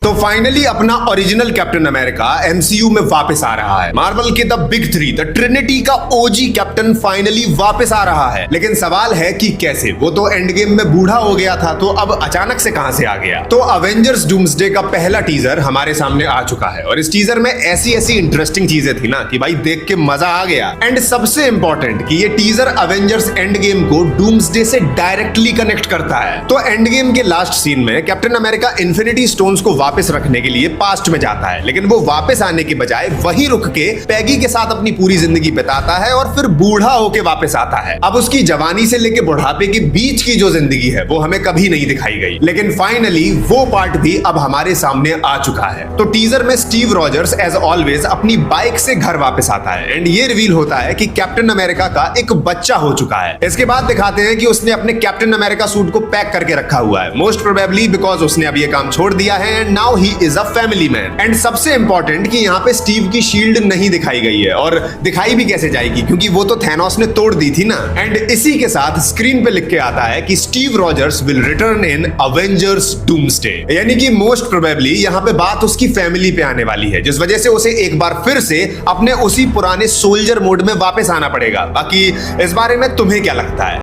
तो फाइनली अपना original captain America MCU में वापस आ रहा है। मार्वल के the big three, the Trinity का ओजी कैप्टन फाइनली वापस आ रहा है। लेकिन सवाल है कि कैसे? वो तो एंड गेम में बूढ़ा हो गया था, तो अब अचानक से कहां से आ गया? तो अवेंजर्स डूम्सडे का पहला टीजर हमारे सामने आ चुका है और इस टीजर में ऐसी ऐसी इंटरेस्टिंग चीजें थी ना कि भाई देख के मजा आ गया। एंड सबसे इंपॉर्टेंट कि ये टीजर अवेंजर्स एंड गेम को डूम्सडे से डायरेक्टली कनेक्ट करता है। तो एंड गेम के लास्ट सीन में कैप्टन अमेरिका इन्फिनिटी स्टोन्स को वापस रखने के लिए पास्ट में जाता है, लेकिन वो वापस आने के बजाय वहीं रुक के पैगी के साथ अपनी पूरी जिंदगी बिताता है और फिर बूढ़ा होके वापस आता है। अब उसकी जवानी से लेके बुढ़ापे के बीच की जो जिंदगी है वो हमें कभी नहीं दिखाई गई, लेकिन फाइनली वो पार्ट भी अब हमारे सामने आ चुका है। तो टीजर में स्टीव रॉजर्स एज ऑलवेज अपनी बाइक से घर वापस आता है एंड ये रिवील होता है कि कैप्टन अमेरिका का एक बच्चा हो चुका है। इसके बाद दिखाते हैं कि उसने अपने कैप्टन अमेरिका सूट को पैक करके रखा हुआ है, मोस्ट प्रोबेबली बिकॉज उसने अब ये काम छोड़ दिया है and now he is a family man. And सबसे इंपॉर्टेंट कि यहाँ पे स्टीव की शील्ड नहीं दिखाई गई है, और दिखाई भी कैसे जाएगी क्योंकि वो तो थैनोस ने तोड़ दी थी ना। एंड इसी के साथ स्क्रीन पे लिख के आता है कि Steve Rogers will return in Avengers doomsday, यानी कि मोस्ट प्रोबेबली यहाँ पे बात उसकी फैमिली पे आने वाली है, जिस वजह से उसे एक बार फिर से अपने उसी पुराने सोल्जर मोड में वापस आना पड़ेगा। बाकी इस बारे में तुम्हें क्या लगता है?